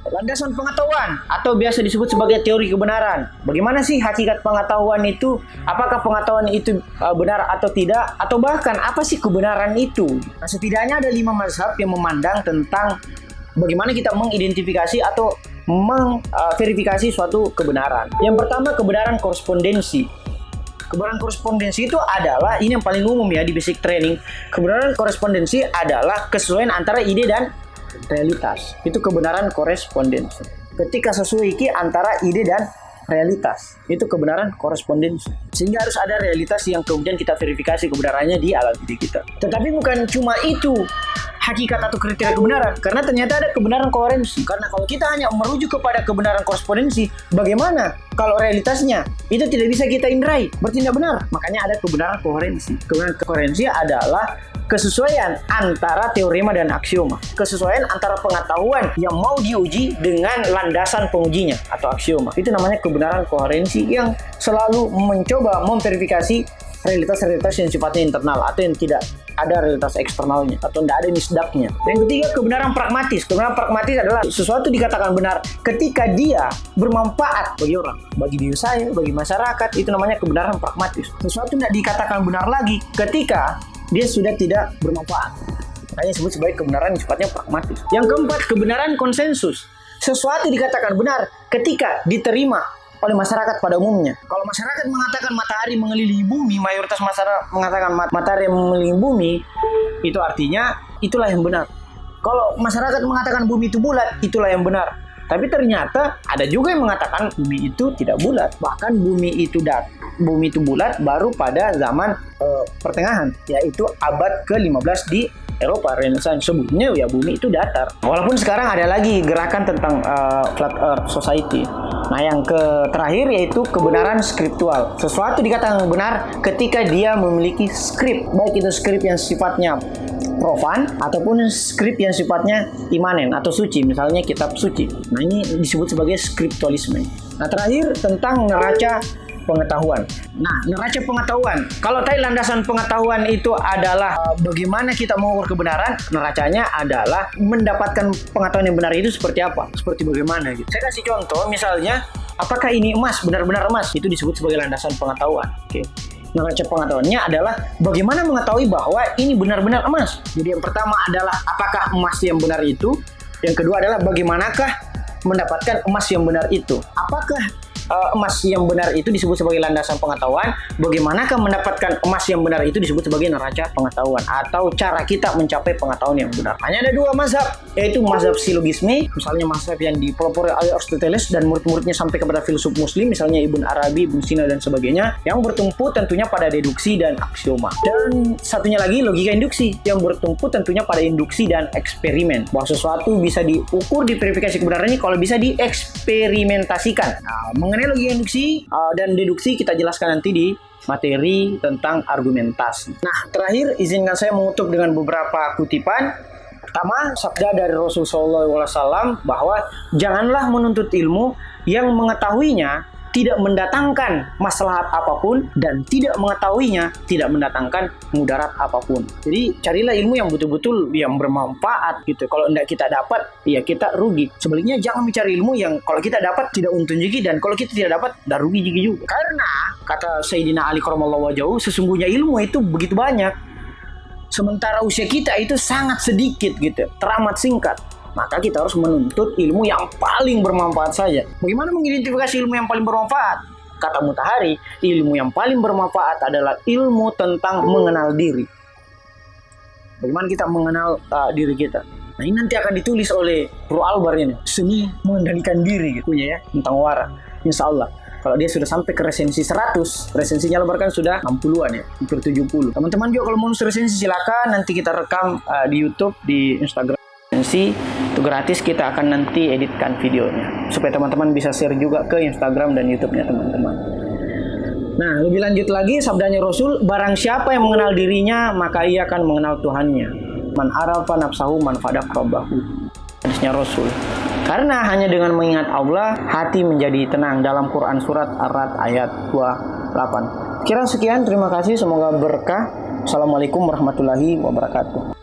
Landasan pengetahuan atau biasa disebut sebagai teori kebenaran. Bagaimana sih hakikat pengetahuan itu? Apakah pengetahuan itu benar atau tidak? Atau bahkan apa sih kebenaran itu? Nah, setidaknya ada 5 mazhab yang memandang tentang bagaimana kita mengidentifikasi atau memverifikasi suatu kebenaran. Yang pertama, kebenaran korespondensi. Kebenaran korespondensi itu adalah, ini yang paling umum ya di basic training. Kebenaran korespondensi adalah kesesuaian antara ide dan realitas. Itu kebenaran korespondensi. Ketika sesuai antara ide dan realitas, itu kebenaran korespondensi. Sehingga harus ada realitas yang kemudian kita verifikasi kebenarannya di alam diri kita. Tetapi bukan cuma itu hakikat atau kriteria kebenaran, karena ternyata ada kebenaran koherensi. Karena kalau kita hanya merujuk kepada kebenaran korespondensi, bagaimana kalau realitasnya itu tidak bisa kita indrai, bertindak benar? Makanya ada kebenaran koherensi. Kebenaran koherensi adalah kesesuaian antara teorema dan aksioma. Kesesuaian antara pengetahuan yang mau diuji dengan landasan pengujinya atau aksioma. Itu namanya kebenaran koherensi yang selalu mencoba memverifikasi realitas-realitas yang sifatnya internal atau yang tidak ada realitas eksternalnya atau tidak ada nisdaknya. Yang ketiga, kebenaran pragmatis. Kebenaran pragmatis adalah sesuatu dikatakan benar ketika dia bermanfaat bagi orang, bagi diri saya, bagi masyarakat. Itu namanya kebenaran pragmatis. Sesuatu tidak dikatakan benar lagi ketika dia sudah tidak bermanfaat. Makanya disebut sebagai kebenaran yang sifatnya pragmatis. Yang keempat, kebenaran konsensus. Sesuatu dikatakan benar ketika diterima oleh masyarakat pada umumnya. Kalau masyarakat mengatakan matahari mengelilingi bumi, mayoritas masyarakat mengatakan matahari mengelilingi bumi, itu artinya itulah yang benar. Kalau masyarakat mengatakan bumi itu bulat, itulah yang benar. Tapi ternyata ada juga yang mengatakan bumi itu tidak bulat. Bahkan bumi itu bulat baru pada zaman pertengahan, yaitu abad ke-15 di Eropa Renaissance. Sebelumnya ya bumi itu datar. Walaupun sekarang ada lagi gerakan tentang Flat Earth Society. Nah, yang terakhir yaitu kebenaran skriptual. Sesuatu dikatakan benar ketika dia memiliki skrip, baik itu skrip yang sifatnya profan ataupun skrip yang sifatnya imanen atau suci, misalnya kitab suci. Nah, ini disebut sebagai skriptualisme. Nah, terakhir tentang neraca pengetahuan. Nah, neraca pengetahuan. Kalau tadi landasan pengetahuan itu adalah bagaimana kita mengukur kebenaran, neracanya adalah mendapatkan pengetahuan yang benar itu seperti apa? Seperti bagaimana gitu. Saya kasih contoh, misalnya, apakah ini emas, benar-benar emas? Itu disebut sebagai landasan pengetahuan. Oke. Neraca pengetahuannya adalah bagaimana mengetahui bahwa ini benar-benar emas. Jadi yang pertama adalah apakah emas yang benar itu? Yang kedua adalah bagaimanakah mendapatkan emas yang benar itu? Apakah emas yang benar itu disebut sebagai landasan pengetahuan? Bagaimanakah mendapatkan emas yang benar itu disebut sebagai neraca pengetahuan atau cara kita mencapai pengetahuan yang benar. Hanya ada 2 mazhab, yaitu mazhab silogisme, misalnya mazhab yang dipelopori oleh Aristoteles dan murid-muridnya sampai kepada filsuf muslim, misalnya Ibn Arabi, Ibn Sina dan sebagainya, yang bertumpu tentunya pada deduksi dan aksioma. Dan satunya lagi logika induksi, yang bertumpu tentunya pada induksi dan eksperimen, bahwa sesuatu bisa diukur, diverifikasi kebenarannya kalau bisa dieksperimentasikan. Nah, mengenai logika induksi dan deduksi kita jelaskan nanti di materi tentang argumentasi. Nah, terakhir izinkan saya menutup dengan beberapa kutipan. Pertama, sabda dari Rasulullah SAW bahwa janganlah menuntut ilmu yang mengetahuinya tidak mendatangkan maslahat apapun dan tidak mengetahuinya tidak mendatangkan mudarat apapun. Jadi carilah ilmu yang betul-betul yang bermanfaat gitu. Kalau tidak kita dapat, ya kita rugi. Sebaliknya jangan mencari ilmu yang kalau kita dapat tidak untung juga dan kalau kita tidak dapat dah rugi juga. Karena kata Sayyidina Ali karramallahu wajhahu, sesungguhnya ilmu itu begitu banyak, sementara usia kita itu sangat sedikit gitu, teramat singkat. Maka kita harus menuntut ilmu yang paling bermanfaat saja. Bagaimana mengidentifikasi ilmu yang paling bermanfaat? Kata Mutahari, ilmu yang paling bermanfaat adalah ilmu tentang mengenal diri. Bagaimana kita mengenal diri kita? Nah, ini nanti akan ditulis oleh Bro Albar ini. Seni mengendalikan diri gitu ya, tentang wara. Insya Allah. Kalau dia sudah sampai ke resensi 100, resensinya Albar kan sudah 60-an ya, hampir 70. Teman-teman juga kalau mau resensi silakan, nanti kita rekam di YouTube, di Instagram. Itu gratis, kita akan nanti editkan videonya supaya teman-teman bisa share juga ke Instagram dan YouTube-nya teman-teman. Nah, lebih lanjut lagi sabdanya Rasul, barang siapa yang mengenal dirinya maka ia akan mengenal Tuhannya. Man arafa nafsahu man fadak rabbahu. Hadisnya Rasul. Karena hanya dengan mengingat Allah hati menjadi tenang, dalam Quran surat Ar-Ra'd ayat 28. Kira sekian, terima kasih, semoga berkah. Assalamualaikum warahmatullahi wabarakatuh.